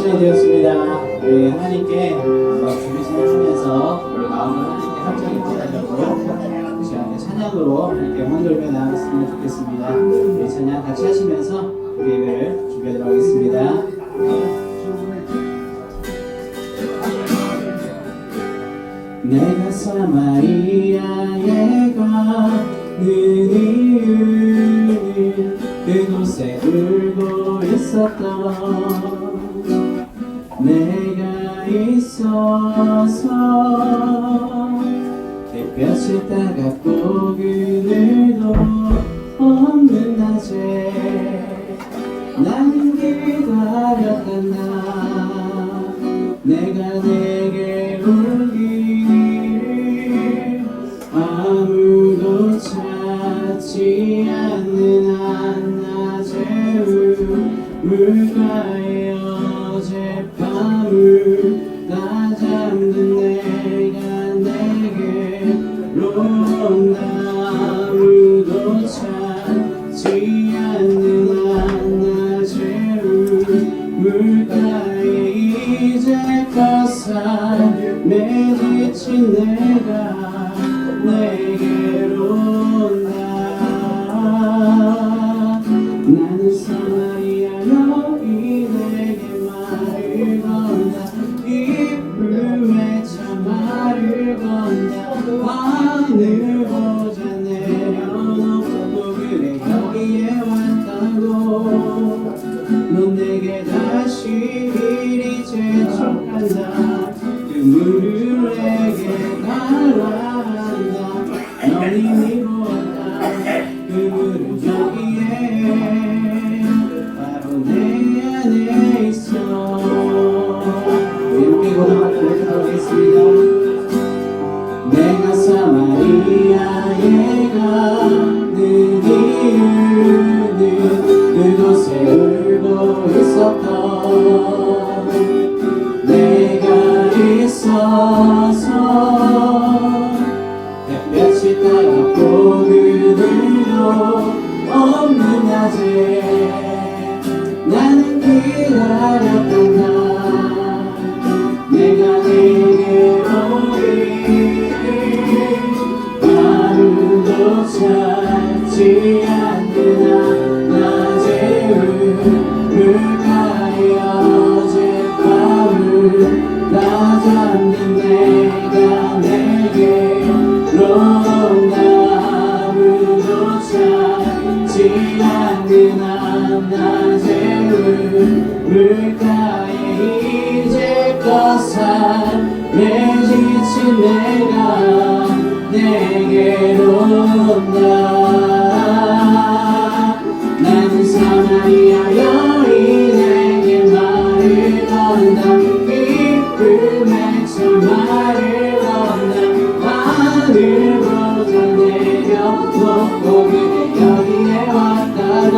시간이 되었습니다. 우리 하나님께 주기신을 하면서 우리 마음을 하나님께 합장히 드리려고 이 시간에 찬양으로 하나님께 영광 나갔으면 좋겠습니다. 우리 찬양 같이 하시면서 우리 예배를 준비하도록 하겠습니다. 내가 사마리아에 가는 이유는 그곳에 울고 있었던 내가 있어서 햇볕이 따갑고 그늘도 없는 낮에 나는 기다렸던 나 내가 내게 오기를 아무도 찾지 않는 한낮의 물가에 어젯밤을 다 잠든 내가 내게로 온다 아무도 찾지 않는 한낮의 물가에 이제껏 삶에 지친 내가 내게로 온다 나는 사마리아 여인에게 말을 건다 기쁨에 참 말을 건다 하늘 보자 내려놓고 그래 여기에 왔다고 넌 내게 다시 이리 재촉한다 그 물을 내게 달라 한다 넌 이미 보았다 그 물은 여기에 바로 내 안에 있어 이렇게 고등학교를 하겠습니다. 내가 사마리아에 가는 이유는 그곳에 울고 있었던 내가 있어서 햇볕이 따갑고 그늘도 없는 낮에 나는 기다렸던 나 내가 내게 오기를 아무도 찾지 않는 낮의 물가에 어젯밤을 다 잠든 내가 내게로 온다 아무도 찾지 않는 한낮의 물가에 이제껏 삶에 지친 내가 내게로 온다 나는 사마리아 여인에게 말을 건다 기쁨에 참 말을 건다 하늘 보자 내려놓고 그래 여기에 왔다고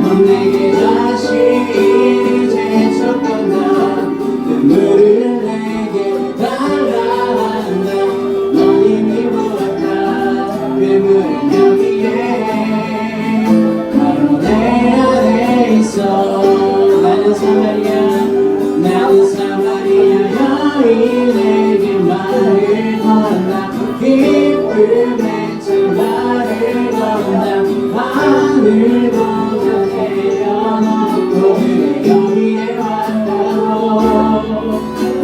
넌 내게 다시 이리 재촉한다 그 물을 내게 달라 한다 넌 이미 보았다 그 물은 여기에 바로 내 안에 있어 나는 사마리아 여인에게 말을 건다 기쁨에 참 말을 건다 하늘 보자 내려놓고 그래 여기에 왔다고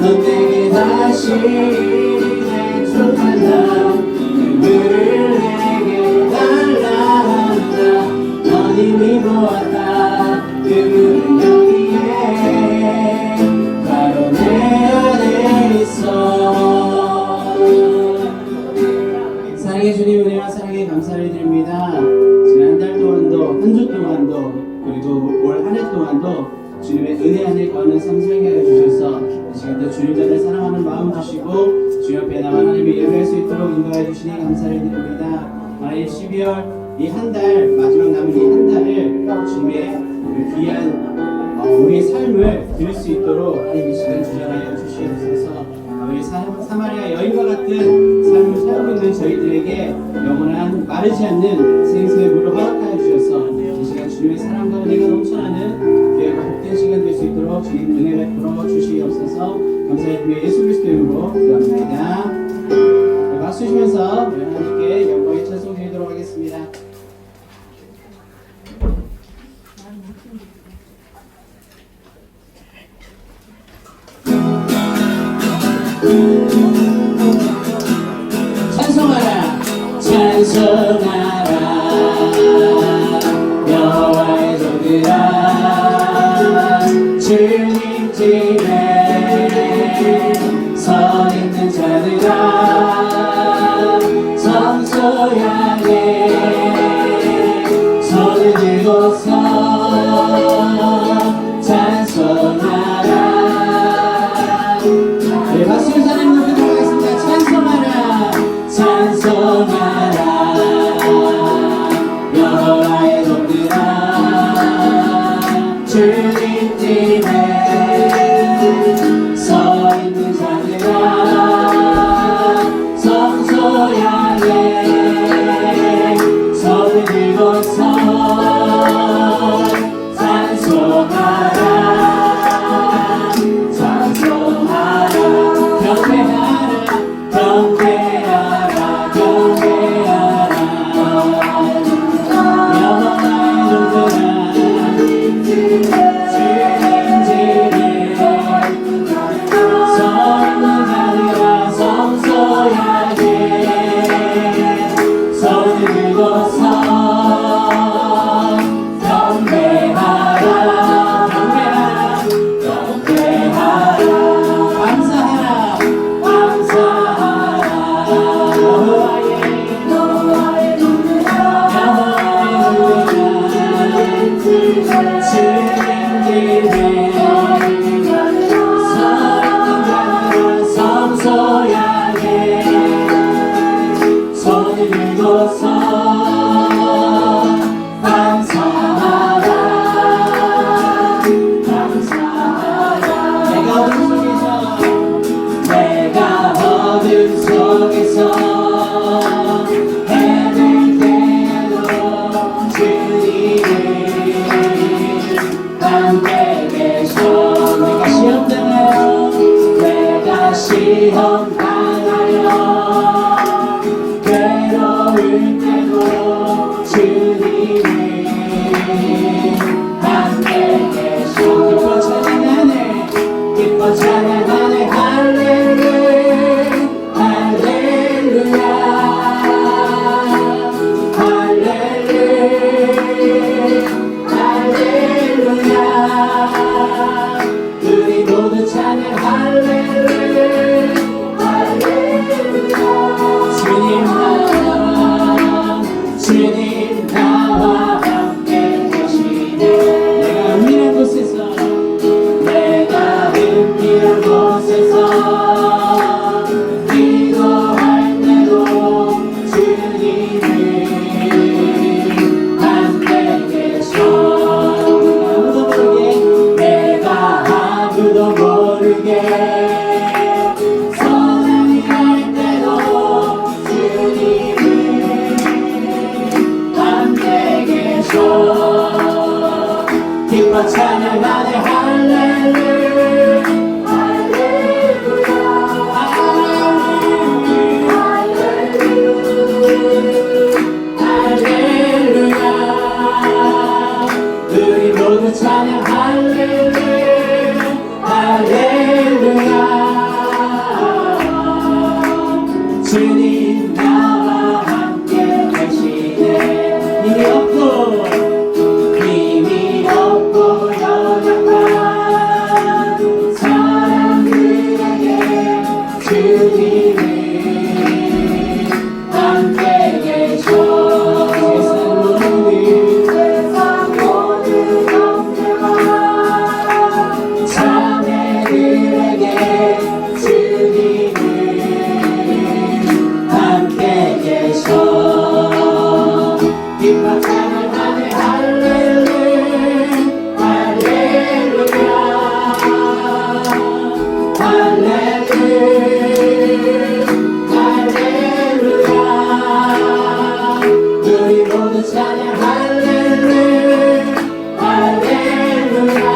넌 내게 다시 이리 재촉한다 그 물을 내게 달라 한다 넌 이미 보았다 그 물은 여기에 바로 내 안에 있어 사랑의 주님 은혜와 사랑에 감사를 드립니다. 지난 한 달 동안도 한 주 동안도 그리고 올 한 해 동안도 주님의 은혜 안에 거하는 삶 살게 하여 주셔서 이 시간도 주님 자를 사랑하는 마음 주시고 주 옆에 나와 하나님의 예배할 수 있도록 인도하여 주시니 감사를 드립니다. 하나님 12월 이 한 달 마지막 남은 이 한 달을 주님의 귀한 우리의 삶을 드릴 수 있도록 하나님 이 시간 주장하여 주시옵소서. 우리 사마리아 여인과 같은 삶을 살고 있는 저희들에게 영원한 마르지 않는 생수의 물을 허락하여 주셔서 이 시간 주님의 사랑과 은혜가 넘쳐나는 귀하고 복된 시간 될 수 있도록 있도록 주님 은혜 베풀어 주시옵소서. 감사드리며 예수 그리스도 이름으로 기도합니다. 네, 박수 주시면서 하나님께 영광의 찬송 드리도록 하겠습니다. 찬송하라 찬송하라 여호와의 종들아 주님 집에 서 있는 자들아 성소 향해 손을 들고서 찬송하라. 네, 박수 하나님 높이도록 하겠습니다. 찬송하라 찬송하라 여호와의 종들아 주님 집에 서 있는 자들아 성소 향해 손을 들고서 찬송하라 찬송하라 경배하라 경배하라 경배하라 여호와의 종들아 주님 집에 서 있는 자들아 성소 향해 손을 들고서 경배하라 경배하라 경배하라 감사하라 감사하라 여호와의 종들아 주님 집에 서 있는 자들아 성소 향해 손을 들고서 감사하라 감사하라 내가 어둠 속에서 해낼 때에도 주님을 함께 계셔 내가 시험 당하여 괴로울 때도 주님이 함께 계셔 기뻐 찬양하네 할렐루야 할렐루야 할렐루야 우리 모두 찬양 할렐루야 주님 나와 함께 계시네 내가 은밀한 곳에서 기도할 때도 주님이 함께 계셔 내가 아무도 모르게 선행이 할 때도 주님이 함께 계셔 기뻐 찬양하네 할렐루야 할렐루야 우리 모두 찬양 할렐루야 할렐루야 주님 나와 함께 계시네 힘이 없고 연약한 사람들에게 주님이 함께 계셔 세상 모든 형제와 자매들에게 주님이 함께 계셔 기뻐 찬양하네 할렐루야 할렐루야 우리 모두 찬양 할렐루야 할렐루야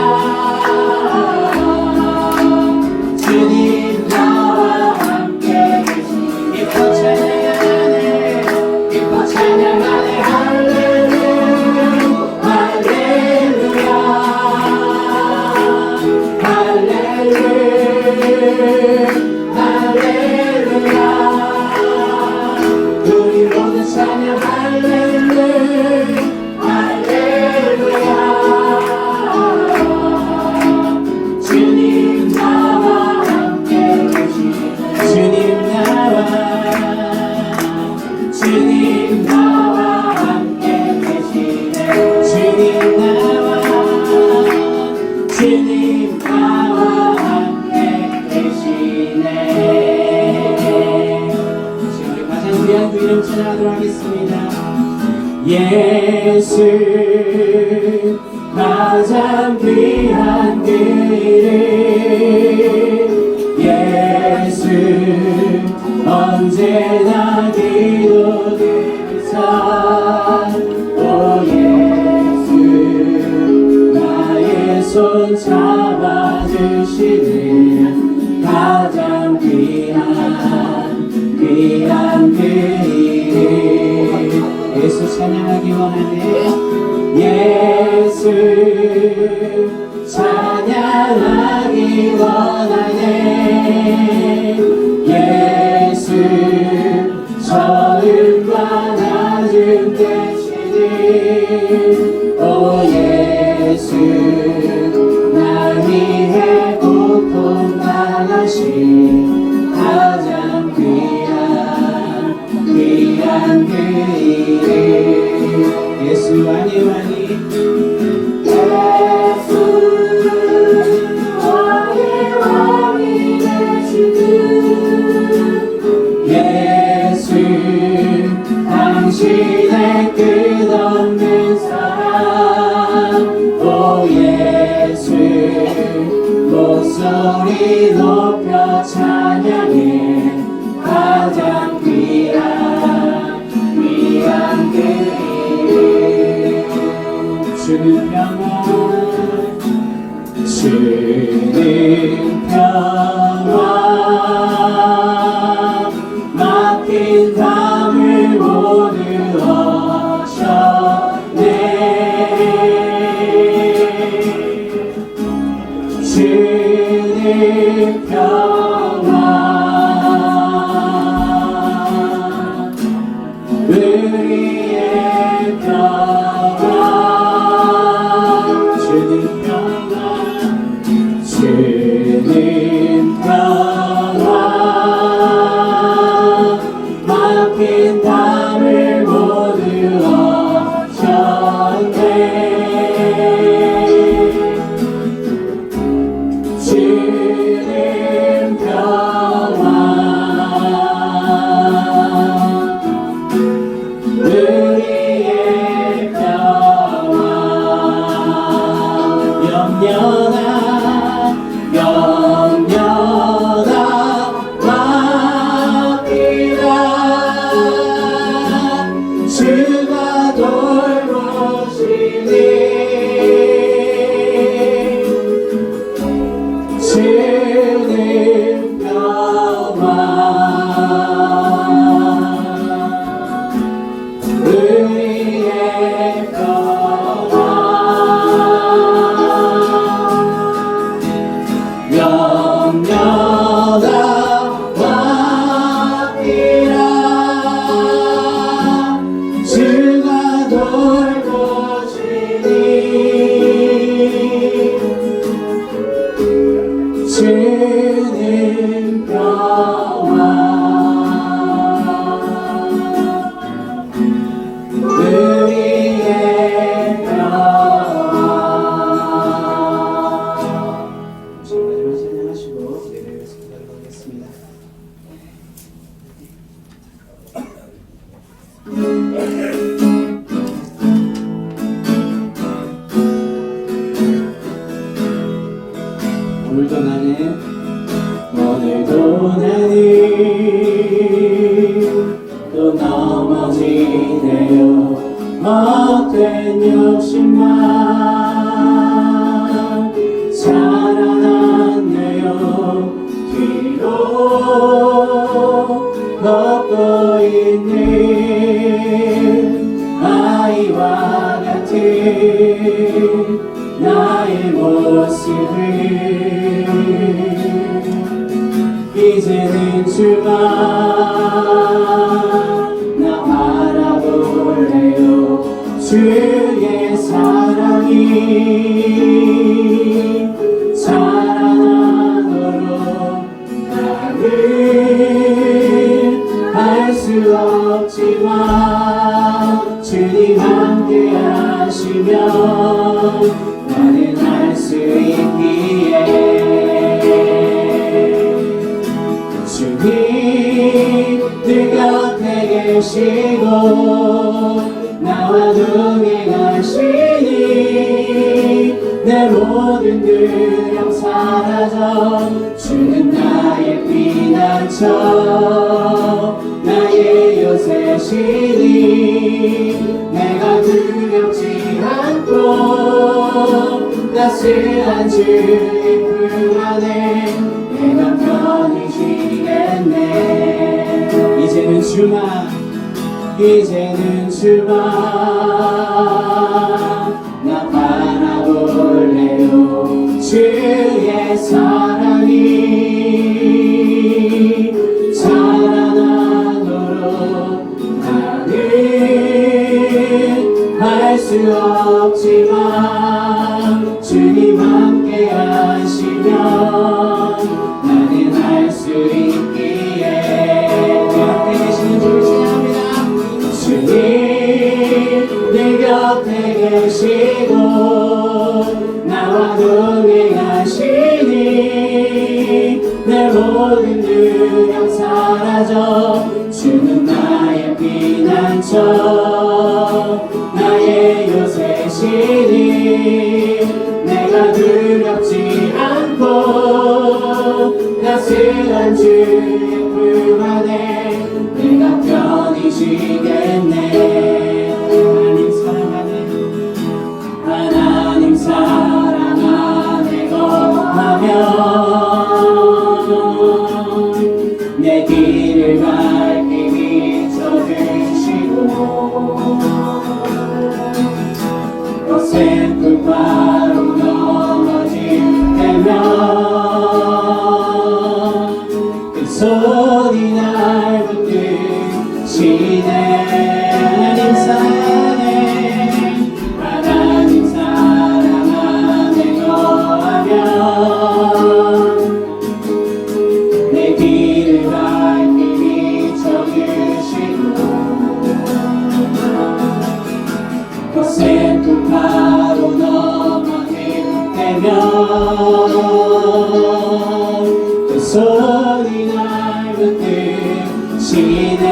예수 가장 귀한 그 이름 예수 언제나 기도드리자 오 예수 나의 손 잡아주시는 가장 귀한 그 이름 예수 찬양하기 원하네 예수 찬양하기 원하네 예수 저음과 낮음 대신이 오 예수 날 위해 고통 당하신 가장 귀한 그 이름 예수 아니 예수 왕이 되시는 예수 당신의 끝없는 사랑 오 예수 목소리 높여 찬양해 가장 귀한 그 이름 주는 평안 주는 평안 막힌 담을 모두 하셨네 주는 평안 우리의 평안 주는 평안 주는 평안 막힌 담을 모두 하셨네 주는 평안 우리의 평안 영원한 맡기라 주가 돌보시니 주는 평안 우리의 평안 영원한 맡기라 주가 돌보시니 주는 평안 우리의 평안 마지막 찬양하시고 예배에서 기도하도록 하겠습니다. 오늘도 나는 또 넘어지네요 헛된 욕심만 살아났네요 뒤로 걷고 있는 아이와 같은 나의 모습을 이제는 주가 나 바라볼래요 주의 사랑이 살아나도록 나는 알 수 없지만 주님 함께 하시면 나는 알 수 있기에 주님 내 곁에 계시고 나와 응행하시니 내 모든 두려움 사라져 주는 나의 피난처 나의 요새시니 내가 두렵지 않고 따스한 주의 품 안에 내가 편히 쉬겠네 이제는 주만 나 바라볼래요 주의 사랑이 자라나도록 나는 할 수 없지만 주님 함께 하시면 나는 할 수 있기에 주 앞에 계시는 주를 찬양합니다 주님 내 곁에 계시고 나와 동행하시니 내 모든 두려움 사라져 주는 나의 피난처 나의 요새시니 내가 두렵지 않고 따스한 주의 품 안에 내가 편히 쉬겠네 하나님 사랑하네 거하면 내 길을 밝게 비춰주시고 거센 불바로 넘어질 때면 그 손이 날 붙드시네 하나님 사랑하네 거하면 내 길을 밝게 비춰주시고 거센 불바로 넘어질 때면 그 손이 날 붙드시네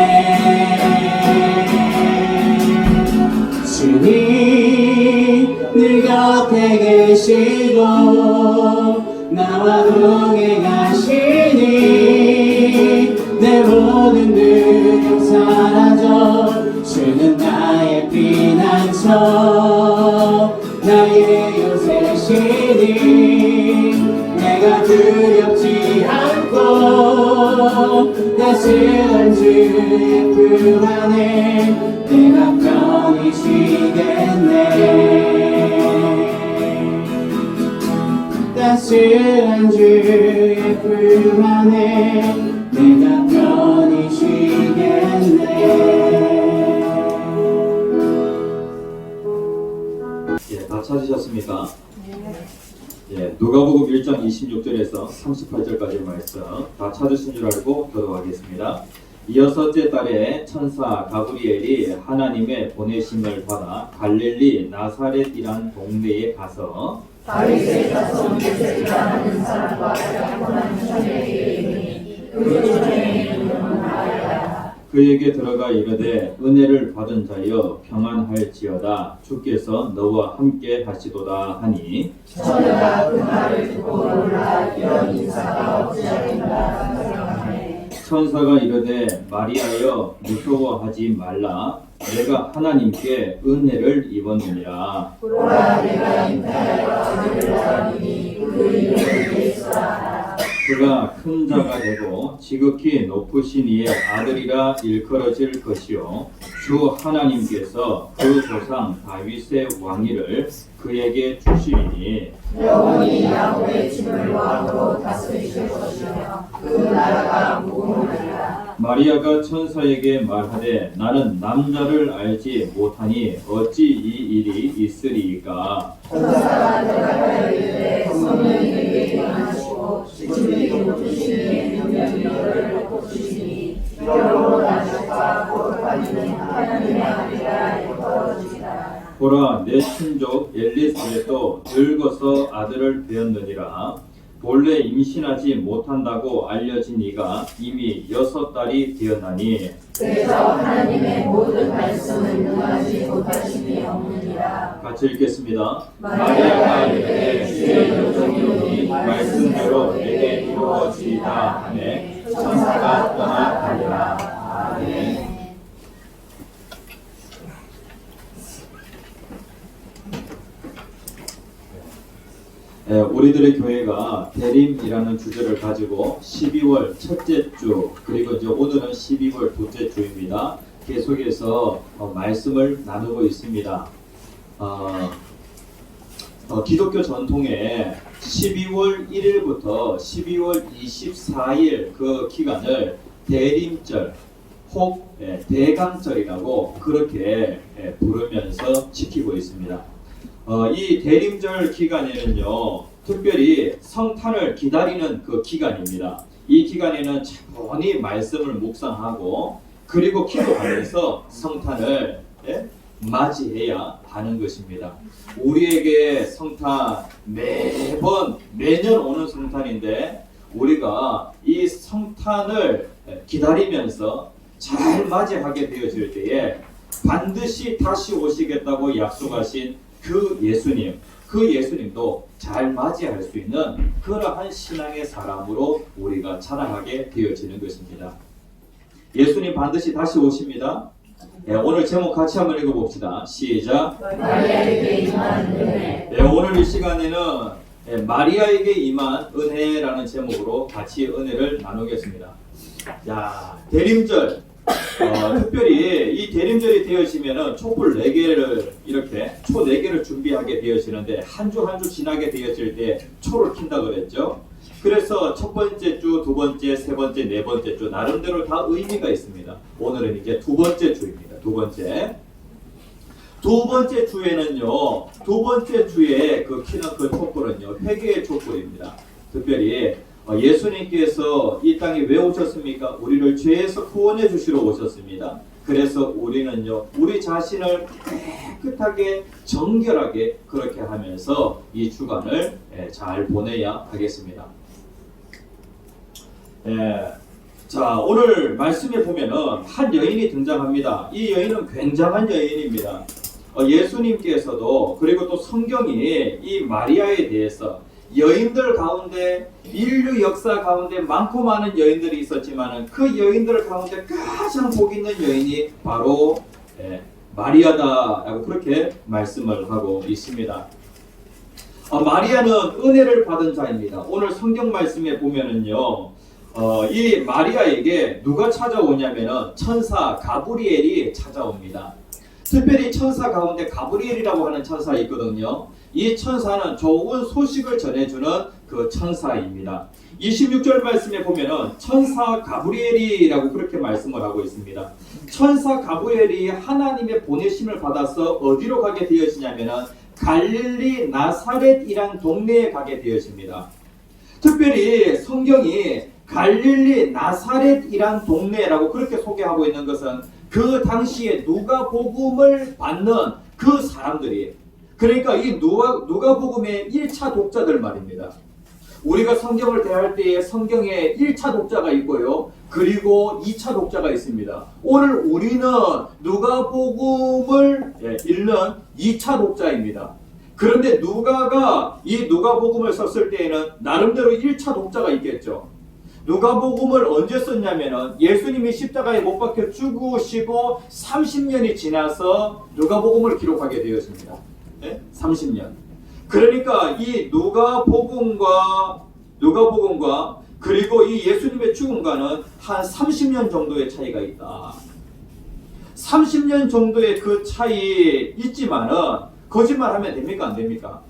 주님 늘 곁에 계시고 나와 동행하시니 내 모든 두려움 사라져 주는 나의 피난처 나의 요새시니 내가 두렵지 않고 따스한 주의 품 안에 내가 편히 쉬겠네 따스한 주의 품 안에 내가 편히 쉬겠네 다 찾으셨습니까? 누가복음 1장 26절에서 38절까지 말씀 다 찾으신 줄 알고 교도하겠습니다. 이어서째 달에 천사 가브리엘이 하나님의 보내심을 받아 갈릴리 나사렛이란 동네에 가서 다윗의 자손 요셉이라 하는 사람과 약혼한 처녀에게 이르니 그 처녀의 이름은 마리아라. 그에게 들어가 이르되 은혜를 받은 자여 평안할지어다 주께서 너와 함께 하시도다 하니 처녀가 그 말을 듣고 놀라 이런 인사가 어찌하겠나 생각하네. 천사가 이르되 마리아여 무서워하지 말라 내가 하나님께 은혜를 입었느니라. 보라 내가 잉태하여 아들을 낳으니 그 이름을 예수라 하라. 그가 큰 자가 되고 지극히 높으신 이의 아들이라 일컬어질 것이요 주 하나님께서 그 조상 다윗의 왕위를 그에게 주시리니 영원히 야곱의 집을 왕으로 다스리실 것이며 그 나라가 무궁하리라. 마리아가 천사에게 말하되 나는 남자를 알지 못하니 어찌 이 일이 있으리이까. 천사가 대답하여 이르되 성령이 내게 임하시고 주의 높으신 이의 능력이 너를 덮어주시니 여러 나라가 거룩하니는 하나님의 아들이라 일컬어지리라. 보라 내 친족 엘리사벳도 늙어서 아들을 배었느니라. 본래 임신하지 못한다고 알려진 이가 이미 6달이 되었나니 그래서 하나님의 모든 말씀을 능하지 못하심이 없느니라. 같이 읽겠습니다. 마리아가 이르되 주의 요종이오니 말씀대로 내게 이루어지이다 하매 천사가 떠나가니라. 아멘. 우리들의 교회가 대림이라는 주제를 가지고 12월 첫째 주 그리고 이제 오늘은 12월 둘째 주입니다. 계속해서 말씀을 나누고 있습니다. 기독교 전통에 12월 1일부터 12월 24일 그 기간을 대림절 혹 대강절이라고 그렇게 부르면서 지키고 있습니다. 이 대림절 기간에는요, 특별히 성탄을 기다리는 그 기간입니다. 이 기간에는 차분히 말씀을 묵상하고 그리고 기도하면서 성탄을 맞이해야 하는 것입니다. 우리에게 성탄 매년 오는 성탄인데 우리가 이 성탄을 기다리면서 잘 맞이하게 되어질 때에 반드시 다시 오시겠다고 약속하신 그 예수님도 잘 맞이할 수 있는 그러한 신앙의 사람으로 우리가 자라나게 되어지는 것입니다. 예수님 반드시 다시 오십니다. 오늘 제목 같이 한번 읽어봅시다. 시작. 마리아에게 임한 은혜. 오늘 이 시간에는 마리아에게 임한 은혜라는 제목으로 같이 은혜를 나누겠습니다. 야, 대림절. 특별히 이 대림절이 되어지면은 촛불 4개를 이렇게 초 4개를 준비하게 되어지는데 한 주 한 주 지나게 되어질 때 초를 킨다 그랬죠. 그래서 첫 번째 주, 두 번째, 세 번째, 네 번째 주 나름대로 다 의미가 있습니다. 오늘은 이제 두 번째 주입니다. 두 번째 주에는요, 두 번째 주에 그 키는 그 촛불은요, 회개의 촛불입니다. 특별히 예수님께서 이 땅에 왜 오셨습니까? 우리를 죄에서 구원해 주시러 오셨습니다. 그래서 우리는요, 우리 자신을 깨끗하게 정결하게 그렇게 하면서 이 주간을 잘 보내야 하겠습니다. 자, 오늘 말씀에 보면은 한 여인이 등장합니다. 이 여인은 굉장한 여인입니다. 예수님께서도 그리고 또 성경이 이 마리아에 대해서 여인들 가운데 인류 역사 가운데 많고 많은 여인들이 있었지만 그 여인들 가운데 가장 복 있는 여인이 바로 마리아다라고 그렇게 말씀을 하고 있습니다. 마리아는 은혜를 받은 자입니다. 오늘 성경 말씀에 보면은요, 이 마리아에게 누가 찾아오냐면은 천사 가브리엘이 찾아옵니다. 특별히 천사 가운데 가브리엘이라고 하는 천사 있거든요. 이 천사는 좋은 소식을 전해주는 그 천사입니다. 26절 말씀에 보면은 천사 가브리엘이라고 그렇게 말씀을 하고 있습니다. 천사 가브리엘이 하나님의 보내심을 받아서 어디로 가게 되어지냐면은 갈릴리 나사렛이란 동네에 가게 되어집니다. 특별히 성경이 갈릴리 나사렛이란 동네라고 그렇게 소개하고 있는 것은 그 당시에 누가복음을 받는 그 사람들이, 그러니까 이 누가복음의 1차 독자들 말입니다. 우리가 성경을 대할 때에 성경에 1차 독자가 있고요, 그리고 2차 독자가 있습니다. 오늘 우리는 누가복음을 읽는 2차 독자입니다. 그런데 누가가 이 누가복음을 썼을 때에는 나름대로 1차 독자가 있겠죠. 누가복음을 언제 썼냐면은 예수님이 십자가에 못 박혀 죽으시고 30년이 지나서 누가복음을 기록하게 되었습니다. 30년. 그러니까 이 누가복음과 그리고 이 예수님의 죽음과는 한 30년 정도의 차이가 있다. 30년 정도의 그 차이 있지만은 거짓말하면 됩니까? 안 됩니까?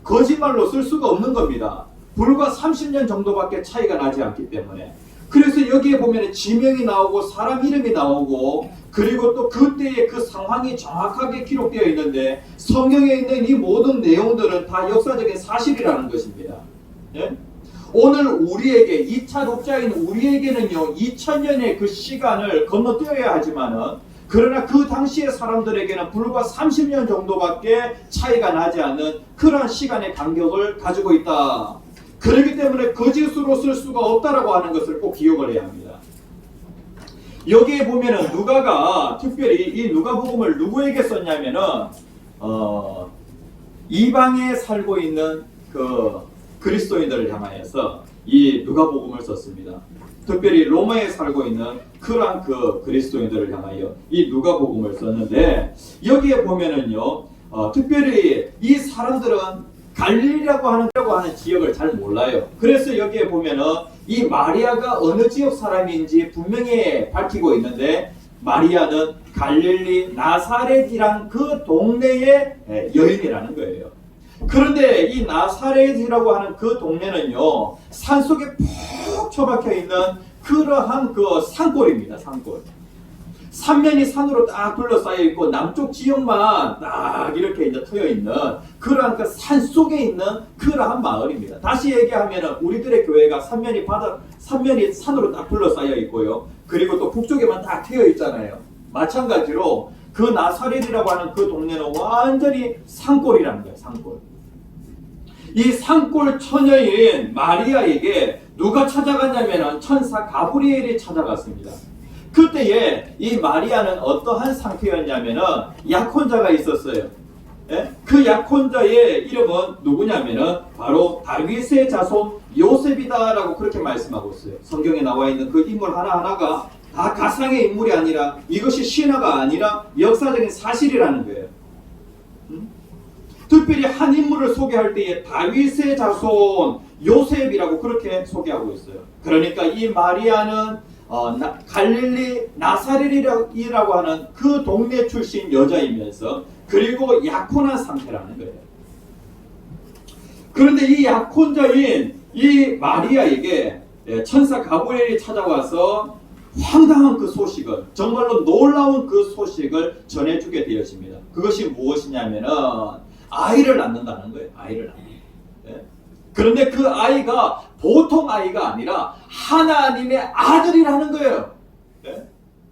거짓말로 쓸 수가 없는 겁니다. 불과 30년 정도밖에 차이가 나지 않기 때문에. 그래서 여기에 보면 지명이 나오고 사람 이름이 나오고 그리고 또 그때의 그 상황이 정확하게 기록되어 있는데 성경에 있는 이 모든 내용들은 다 역사적인 사실이라는 것입니다. 오늘 우리에게 2차 독자인 우리에게는요 2000년의 그 시간을 건너뛰어야 하지만은 그러나 그 당시의 사람들에게는 불과 30년 정도밖에 차이가 나지 않는 그런 시간의 간격을 가지고 있다. 그렇기 때문에 거짓으로 쓸 수가 없다라고 하는 것을 꼭 기억을 해야 합니다. 여기에 보면은 누가가 특별히 이 누가복음을 누구에게 썼냐면은 이방에 살고 있는 그 그리스도인들을 향하여서 이 누가복음을 썼습니다. 특별히 로마에 살고 있는 그러한 그 그리스도인들을 향하여 이 누가복음을 썼는데 여기에 보면은요 특별히 이 사람들은 갈릴리라고 하는 지역을 잘 몰라요. 그래서 여기에 보면은 이 마리아가 어느 지역 사람인지 분명히 밝히고 있는데 마리아는 갈릴리 나사렛이란 그 동네의 여인이라는 거예요. 그런데 이 나사렛이라고 하는 그 동네는요 산속에 푹 처박혀 있는 그러한 그 산골입니다. 산골. 삼면이 산으로 딱 둘러싸여 있고 남쪽 지역만 딱 이렇게 이제 트여 있는 그러한 그 산 속에 있는 그러한 마을입니다. 다시 얘기하면은 우리들의 교회가 삼면이 산으로 딱 둘러싸여 있고요. 그리고 또 북쪽에만 딱 트여 있잖아요. 마찬가지로 그 나사렛이라고 하는 그 동네는 완전히 산골이라는 거예요. 산골. 이 산골 처녀인 마리아에게 누가 찾아갔냐면은 천사 가브리엘이 찾아갔습니다. 그때에 이 마리아는 어떠한 상태였냐면은 약혼자가 있었어요. 예? 그 약혼자의 이름은 누구냐면은 바로 다윗의 자손 요셉이다라고 그렇게 말씀하고 있어요. 성경에 나와 있는 그 인물 하나하나가 다 가상의 인물이 아니라 이것이 신화가 아니라 역사적인 사실이라는 거예요. 특별히 한 인물을 소개할 때에 다윗의 자손 요셉이라고 그렇게 소개하고 있어요. 그러니까 이 마리아는 갈릴리 나사렛이라고 하는 그 동네 출신 여자이면서 그리고 약혼한 상태라는 거예요. 그런데 이 약혼자인 이 마리아에게 천사 가브리엘이 찾아와서 황당한 그 소식을 정말로 놀라운 그 소식을 전해주게 되었습니다. 그것이 무엇이냐면은 아이를 낳는다는 거예요. 아이를 낳는 거예요. 그런데 그 아이가 보통 아이가 아니라 하나님의 아들이라는 거예요.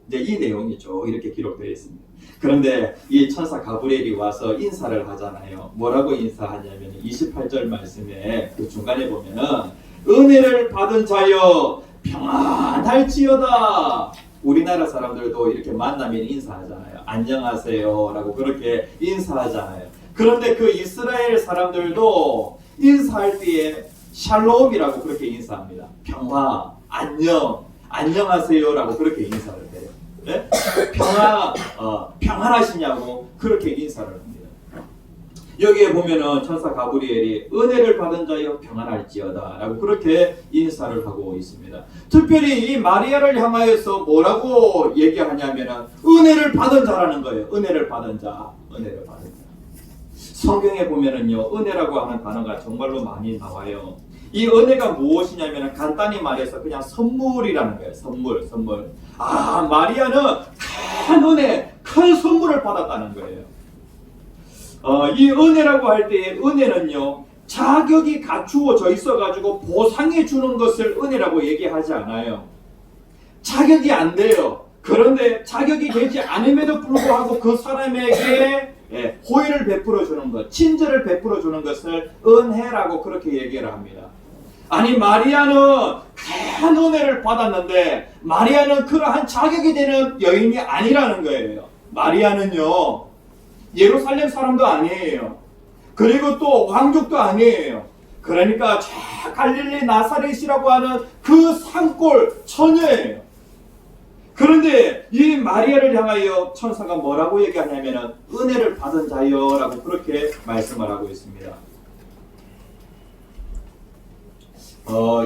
이제 이 내용이 쭉 이렇게 기록되어 있습니다. 그런데 이 천사 가브리엘이 와서 인사를 하잖아요. 뭐라고 인사하냐면 28절 말씀에 그 중간에 보면은 은혜를 받은 자여 평안할지어다. 우리나라 사람들도 이렇게 만나면 인사하잖아요. 안녕하세요 라고 그렇게 인사하잖아요. 그런데 그 이스라엘 사람들도 인사할 때에 샬롬이라고 그렇게 인사합니다. 평화, 안녕, 안녕하세요라고 그렇게 인사를 해요. 네? 평안하시냐고 그렇게 인사를 합니다. 여기에 보면은 천사 가브리엘이 은혜를 받은 자여 평안할지어다라고 그렇게 인사를 하고 있습니다. 특별히 이 마리아를 향하여서 뭐라고 얘기하냐면은 은혜를 받은 자라는 거예요. 은혜를 받은 자, 은혜를 받은 자. 성경에 보면은요 은혜라고 하는 단어가 정말로 많이 나와요. 이 은혜가 무엇이냐면 간단히 말해서 그냥 선물이라는 거예요. 선물. 마리아는 큰 은혜, 큰 선물을 받았다는 거예요. 이 은혜라고 할 때의 은혜는요 자격이 갖추어져 있어가지고 보상해 주는 것을 은혜라고 얘기하지 않아요. 자격이 안 돼요. 그런데 자격이 되지 않음에도 불구하고 그 사람에게 호의를 베풀어 주는 것, 친절을 베풀어 주는 것을 은혜라고 그렇게 얘기를 합니다. 아니 마리아는 큰 은혜를 받았는데 마리아는 그러한 자격이 되는 여인이 아니라는 거예요. 마리아는요 예루살렘 사람도 아니에요. 그리고 또 왕족도 아니에요. 그러니까 저 갈릴리 나사렛이라고 하는 그 산골 처녀예요. 그런데 이 마리아를 향하여 천사가 뭐라고 얘기하냐면 은혜를 받은 자여 라고 그렇게 말씀을 하고 있습니다.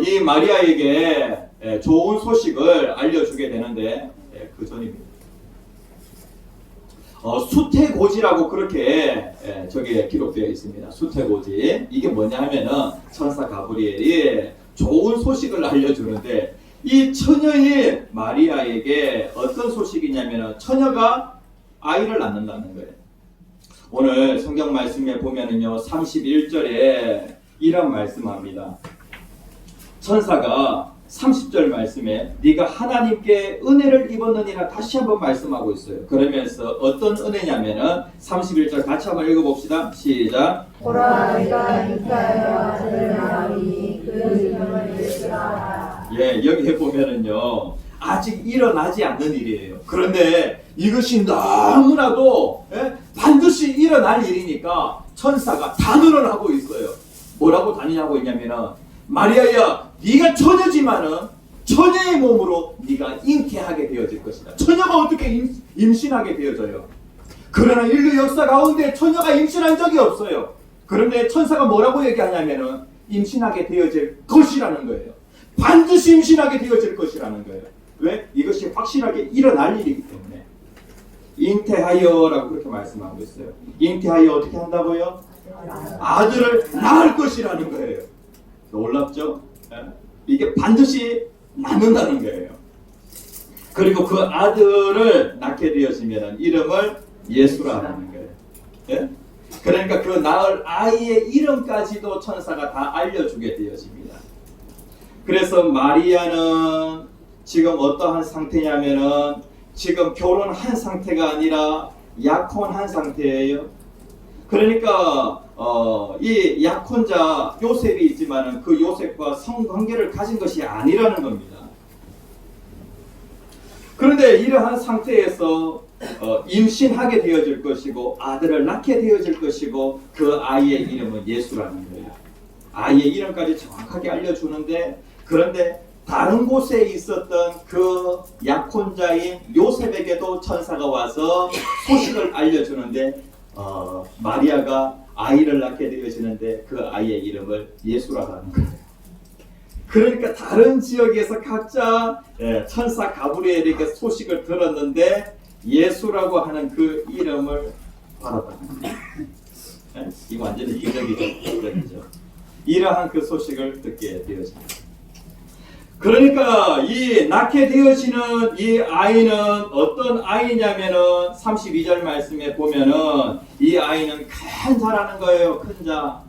이 마리아에게 좋은 소식을 알려주게 되는데 그 전입니다. 수태고지라고 그렇게 저기에 기록되어 있습니다. 수태고지. 이게 뭐냐 하면은 천사 가브리엘이 좋은 소식을 알려주는데 이 처녀인 마리아에게 어떤 소식이냐면 처녀가 아이를 낳는다는 거예요. 오늘 성경 말씀에 보면은요 31절에 이런 말씀합니다. 천사가 30절 말씀에 네가 하나님께 은혜를 입었느니라 다시 한번 말씀하고 있어요. 그러면서 어떤 은혜냐면은 31절 같이 한번 읽어봅시다. 시작. 보라 내가 잉태하여 아들을 낳으니 그 이름을 예수라 하라. 예, 여기에 보면은요 아직 일어나지 않는 일이에요. 그런데 이것이 너무나도 반드시 일어날 일이니까 천사가 단언을 하고 있어요. 뭐라고 단언하고 있냐면은 마리아야, 네가 처녀지만은 처녀의 몸으로 네가 잉태하게 되어질 것이다. 처녀가 어떻게 임신하게 되어져요? 그러나 인류 역사 가운데 처녀가 임신한 적이 없어요. 그런데 천사가 뭐라고 얘기하냐면은 임신하게 되어질 것이라는 거예요. 반드시 임신하게 되어질 것이라는 거예요. 왜? 이것이 확실하게 일어날 일이기 때문에. 잉태하여라고 그렇게 말씀하고 있어요. 잉태하여 어떻게 한다고요? 아들을 낳을 것이라는 거예요. 놀랍죠? 이게 반드시 낳는다는 거예요. 그리고 그 아들을 낳게 되어지면 이름을 예수라 하는 거예요. 예? 그러니까 그 낳을 아이의 이름까지도 천사가 다 알려주게 되어집니다. 그래서 마리아는 지금 어떠한 상태냐면은 지금 결혼한 상태가 아니라 약혼한 상태예요. 그러니까 이 약혼자 요셉이 있지만은 그 요셉과 성관계를 가진 것이 아니라는 겁니다. 그런데 이러한 상태에서 임신하게 되어질 것이고 아들을 낳게 되어질 것이고 그 아이의 이름은 예수라는 거예요. 아이의 이름까지 정확하게 알려주는데 그런데 다른 곳에 있었던 그 약혼자인 요셉에게도 천사가 와서 소식을 알려주는데 마리아가 아이를 낳게 되어지는데 그 아이의 이름을 예수라고 하는 거예요. 그러니까 다른 지역에서 각자 천사 가브리엘에게 소식을 들었는데 예수라고 하는 그 이름을 받았다는 거예요. 이거 완전히 기적이죠. 이러한 그 소식을 듣게 되어집니다. 그러니까 이 낳게 되어지는 이 아이는 어떤 아이냐면은 32절 말씀에 보면은 이 아이는 큰 자라는 거예요. 큰 자.